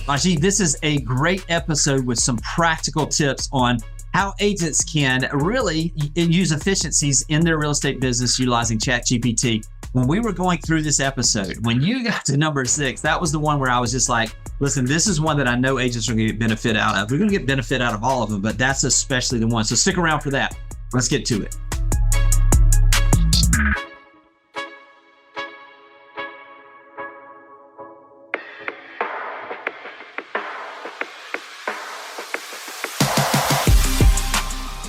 Rajeev, this is a great episode with some practical tips on how agents can really use efficiencies in their real estate business utilizing Chat GPT. When we were going through this episode, when you got to number 6, that was the one where I was just like, listen, this is one that I know agents are going to get benefit out of. We're going to get benefit out of all of them, but that's especially the one. So stick around for that. Let's get to it.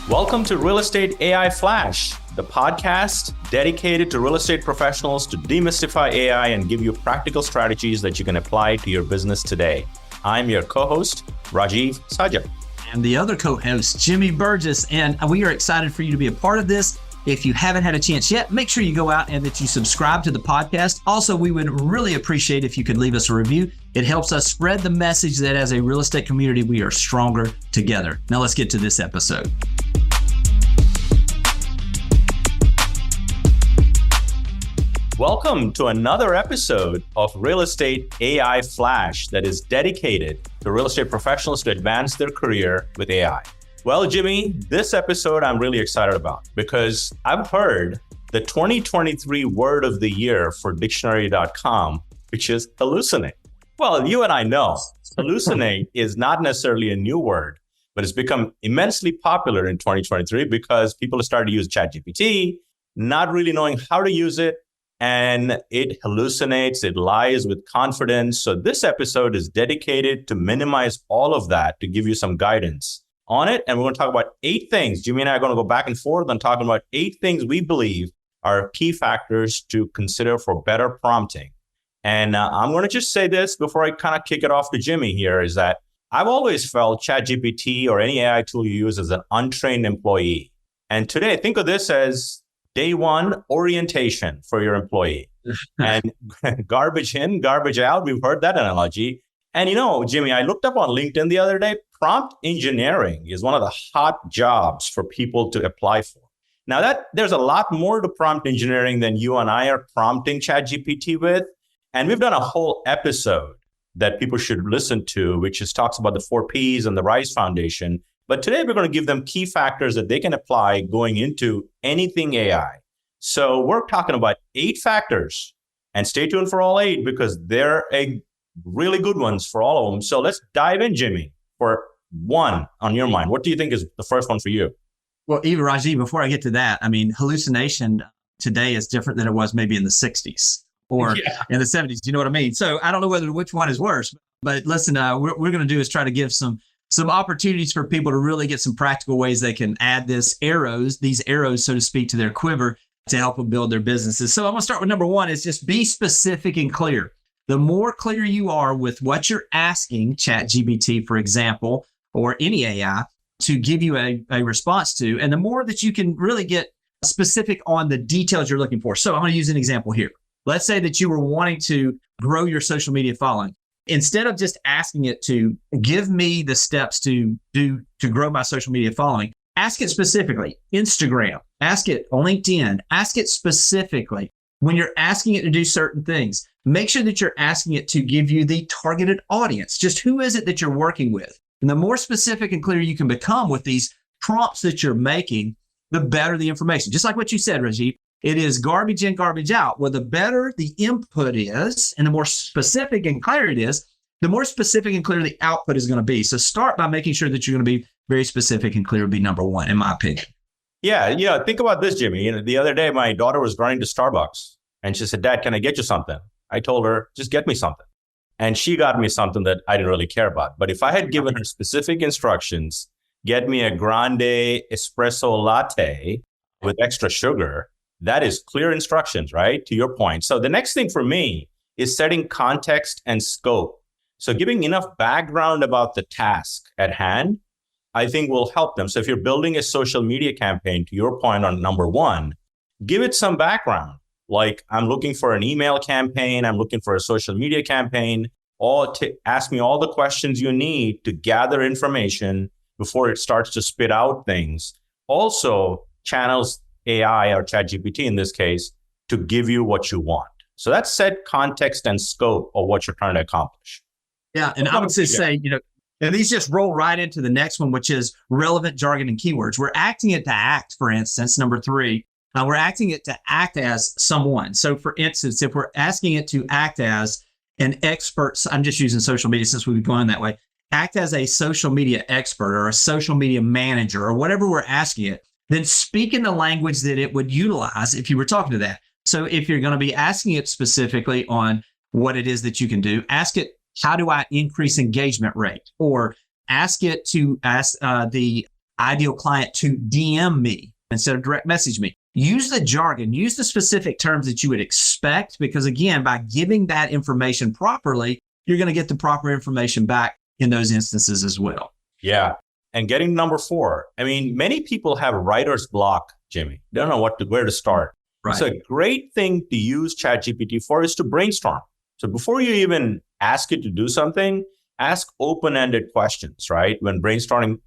Welcome to Real Estate AI Flash, the podcast dedicated to real estate professionals to demystify AI and give you practical strategies that you can apply to your business today. I'm your co-host, Rajeev Sajja. And the other co-host, Jimmy Burgess, and we are excited for you to be a part of this. If you haven't had a chance yet, make sure you go out and that you subscribe to the podcast. Also, we would really appreciate if you could leave us a review. It helps us spread the message that as a real estate community, we are stronger together. Now let's get to this episode. Welcome to another episode of Real Estate AI Flash that is dedicated to real estate professionals to advance their career with AI. Well, Jimmy, this episode I'm really excited about because I've heard the 2023 word of the year for dictionary.com, which is hallucinate. Well, you and I know hallucinate is not necessarily a new word, but it's become immensely popular in 2023 because people have started to use Chat GPT, not really knowing how to use it. And it hallucinates, it lies with confidence. So this episode is dedicated to minimize all of that, to give you some guidance on it. And we're going to talk about 8 things. Jimmy and I are going to go back and forth on talking about 8 things we believe are key factors to consider for better prompting. And I'm going to just say this before I kind of kick it off to Jimmy here, is that I've always felt ChatGPT or any AI tool you use as an untrained employee. And today, think of this as day one orientation for your employee. And garbage in, garbage out. We've heard that analogy. And you know, Jimmy, I looked up on LinkedIn the other day. Prompt engineering is one of the hot jobs for people to apply for. Now, there's a lot more to prompt engineering than you and I are prompting ChatGPT with. And we've done a whole episode that people should listen to, which talks about the 4 Ps and the REAIF Foundation. But today we're going to give them key factors that they can apply going into anything AI. So we're talking about 8 factors, and stay tuned for all 8 because they're really good ones for all of them. So let's dive in, Jimmy, for 1 on your mind. What do you think is the first one for you? Well, even Rajeev, before I get to that, I mean, hallucination today is different than it was maybe in the 60s or in the 70s. Do you know what I mean? So I don't know which one is worse, but listen, what we're going to do is try to give some opportunities for people to really get some practical ways they can add these arrows, so to speak, to their quiver to help them build their businesses. So I'm going to start with number 1 is just be specific and clear. The more clear you are with what you're asking ChatGPT, for example, or any AI to give you a response to, and the more that you can really get specific on the details you're looking for. So I'm going to use an example here. Let's say that you were wanting to grow your social media following. Instead of just asking it to give me the steps to grow my social media following, ask it specifically. Instagram, ask it on LinkedIn, ask it specifically. When you're asking it to do certain things, make sure that you're asking it to give you the targeted audience. Just who is it that you're working with? And the more specific and clear you can become with these prompts that you're making, the better the information. Just like what you said, Rajeev. It is garbage in, garbage out. Well, the better the input is, and the more specific and clear it is, the more specific and clear the output is going to be. So start by making sure that you're going to be very specific and clear would be number 1, in my opinion. Yeah. Think about this, Jimmy. The other day, my daughter was running to Starbucks and she said, Dad, can I get you something? I told her, just get me something. And she got me something that I didn't really care about. But if I had given her specific instructions, get me a grande espresso latte with extra sugar, that is clear instructions, right? To your point. So the next thing for me is setting context and scope. So giving enough background about the task at hand, I think will help them. So if you're building a social media campaign, to your point on number 1, give it some background. Like, I'm looking for an email campaign, I'm looking for a social media campaign, or ask me all the questions you need to gather information before it starts to spit out things. Also, channels AI or ChatGPT in this case to give you what you want. So that's set context and scope of what you're trying to accomplish. Yeah. And I would just say, and these just roll right into the next one, which is relevant jargon and keywords. We're acting it to act, for instance, number 3. We're acting it to act as someone. So for instance, if we're asking it to act as an expert, I'm just using social media since we've gone that way, act as a social media expert or a social media manager or whatever we're asking it, then speak in the language that it would utilize if you were talking to that. So if you're going to be asking it specifically on what it is that you can do, ask it, how do I increase engagement rate? Or ask it to ask the ideal client to DM me instead of direct message me. Use the jargon, use the specific terms that you would expect, because again, by giving that information properly, you're going to get the proper information back in those instances as well. Yeah. And getting number 4, I mean, many people have writer's block, Jimmy. They don't know where to start. Right. So a great thing to use Chat GPT for is to brainstorm. So before you even ask it to do something, ask open-ended questions, right? When brainstorming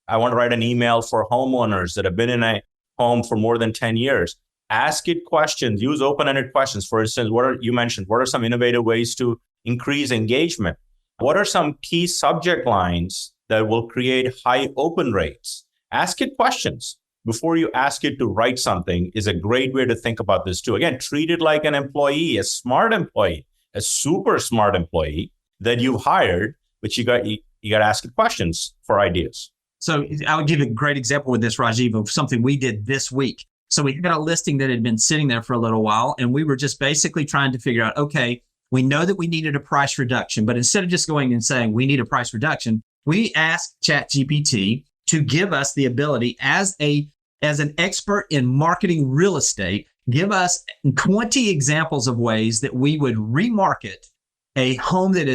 I want to write an email for homeowners that have been in a home for more than 10 years. Ask it questions, use open-ended questions. For instance, what are some innovative ways to increase engagement? What are some key subject lines that will create high open rates? Ask it questions before you ask it to write something is a great way to think about this too. Again, treat it like an employee, a smart employee, a super smart employee that you've hired, but you got to ask it questions for ideas. So I would give a great example with this, Rajeev, of something we did this week. So we had a listing that had been sitting there for a little while, and we were just basically trying to figure out, okay, we know that we needed a price reduction, but instead of just going and saying we need a price reduction, we asked Chat GPT to give us the ability as an expert in marketing real estate, give us 20 examples of ways that we would remarket a home that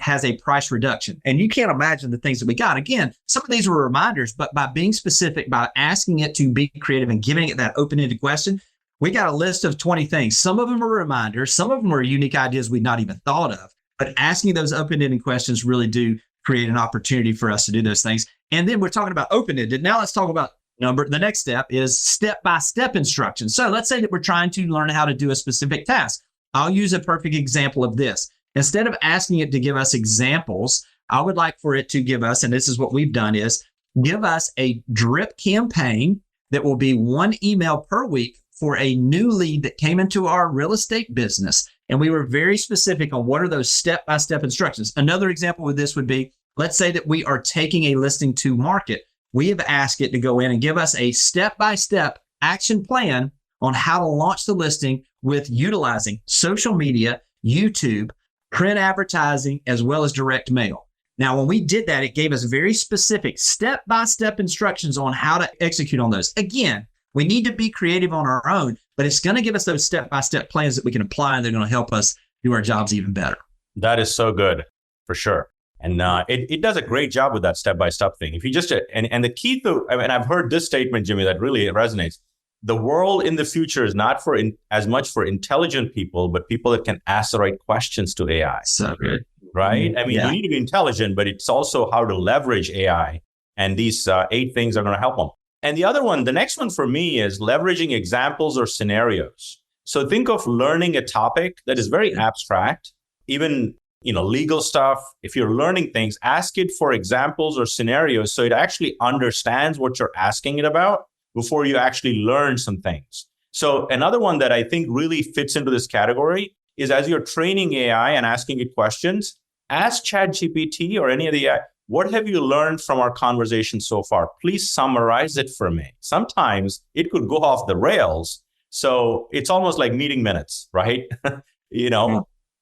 has a price reduction. And you can't imagine the things that we got. Again, some of these were reminders, but by being specific, by asking it to be creative and giving it that open-ended question, we got a list of 20 things. Some of them are reminders. Some of them are unique ideas we'd not even thought of. But asking those open-ended questions really do create an opportunity for us to do those things. And then we're talking about open-ended. Now let's talk about the next step is step-by-step instructions. So let's say that we're trying to learn how to do a specific task. I'll use a perfect example of this. Instead of asking it to give us examples, I would like for it to give us, and this is what we've done, is give us a drip campaign that will be 1 email per week for a new lead that came into our real estate business. And we were very specific on what are those step-by-step instructions. Another example with this would be, let's say that we are taking a listing to market. We have asked it to go in and give us a step-by-step action plan on how to launch the listing with utilizing social media, YouTube, print advertising, as well as direct mail. Now, when we did that, it gave us very specific step-by-step instructions on how to execute on those. Again, we need to be creative on our own, but it's going to give us those step-by-step plans that we can apply, and they're going to help us do our jobs even better. That is so good, for sure. And it does a great job with that step-by-step thing. If you just, and the key to, and I've heard this statement, Jimmy, that really resonates. The world in the future is not as much for intelligent people, but people that can ask the right questions to AI. So good. Right? I mean, you need to be intelligent, but it's also how to leverage AI. And these 8 things are going to help them. And the other one, the next one for me is leveraging examples or scenarios. So think of learning a topic that is very abstract, even legal stuff. If you're learning things, ask it for examples or scenarios so it actually understands what you're asking it about before you actually learn some things. So another one that I think really fits into this category is as you're training AI and asking it questions, ask Chat GPT or any of the AI, what have you learned from our conversation so far? Please summarize it for me. Sometimes it could go off the rails. So it's almost like meeting minutes, right?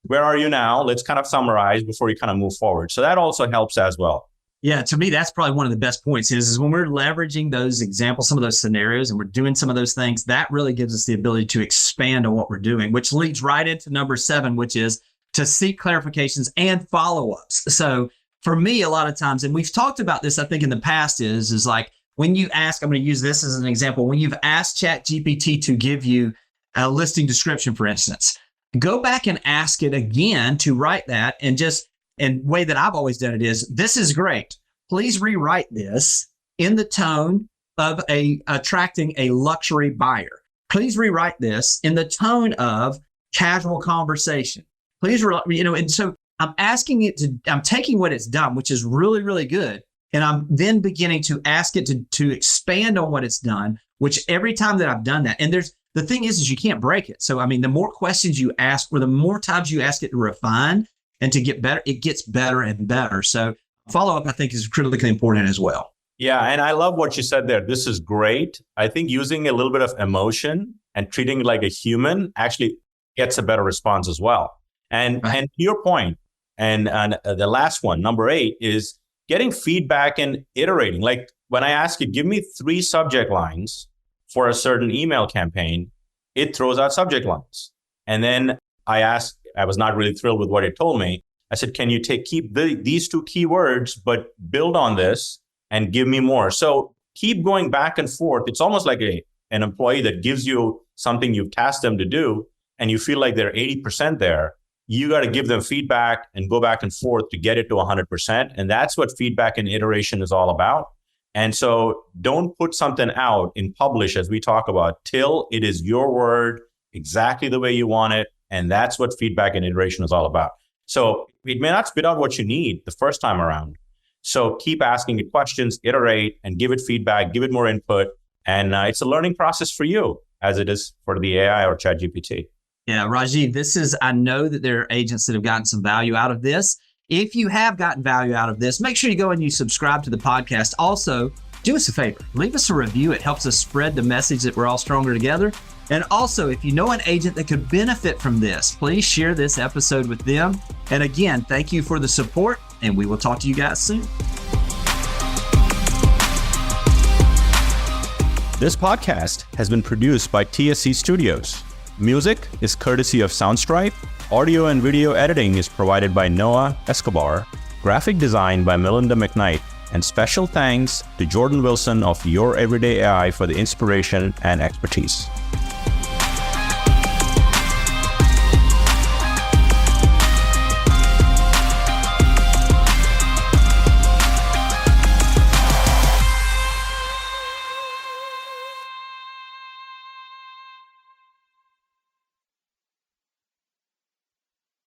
Where are you now? Let's kind of summarize before you kind of move forward. So that also helps as well. Yeah, to me, that's probably one of the best points is when we're leveraging those examples, some of those scenarios, and we're doing some of those things, that really gives us the ability to expand on what we're doing, which leads right into number 7, which is to seek clarifications and follow-ups. So for me, a lot of times, and we've talked about this, I think in the past is like when you ask, I'm going to use this as an example, when you've asked Chat GPT to give you a listing description, for instance, go back and ask it again to write that and way that I've always done it is, this is great. Please rewrite this in the tone of attracting a luxury buyer. Please rewrite this in the tone of casual conversation. Please, and so I'm taking what it's done, which is really, really good. And I'm then beginning to ask it to expand on what it's done, which every time that I've done that, and the thing is you can't break it. So, I mean, the more questions you ask, or the more times you ask it to refine and to get better, it gets better and better. So follow-up, I think, is critically important as well. Yeah, and I love what you said there. This is great. I think using a little bit of emotion and treating it like a human actually gets a better response as well. And to your point, and the last one, number 8, is getting feedback and iterating. Like when I ask you, give me 3 subject lines for a certain email campaign, it throws out subject lines. And then I was not really thrilled with what it told me. I said, can you keep these 2 keywords, but build on this and give me more? So keep going back and forth. It's almost like an employee that gives you something you've tasked them to do, and you feel like they're 80% there. You got to give them feedback and go back and forth to get it to 100%. And that's what feedback and iteration is all about. And so don't put something out in publish, as we talk about, till it is your word, exactly the way you want it. And that's what feedback and iteration is all about. So it may not spit out what you need the first time around. So keep asking it questions, iterate, and give it feedback, give it more input. And it's a learning process for you, as it is for the AI or Chat GPT. Yeah, Rajeev, I know that there are agents that have gotten some value out of this. If you have gotten value out of this, make sure you go and you subscribe to the podcast. Also, do us a favor, leave us a review. It helps us spread the message that we're all stronger together. And also, if you know an agent that could benefit from this, please share this episode with them. And again, thank you for the support, and we will talk to you guys soon. This podcast has been produced by TSC Studios. Music is courtesy of Soundstripe. Audio and video editing is provided by Noah Escobar. Graphic design by Melinda McKnight. And special thanks to Jordan Wilson of Your Everyday AI for the inspiration and expertise.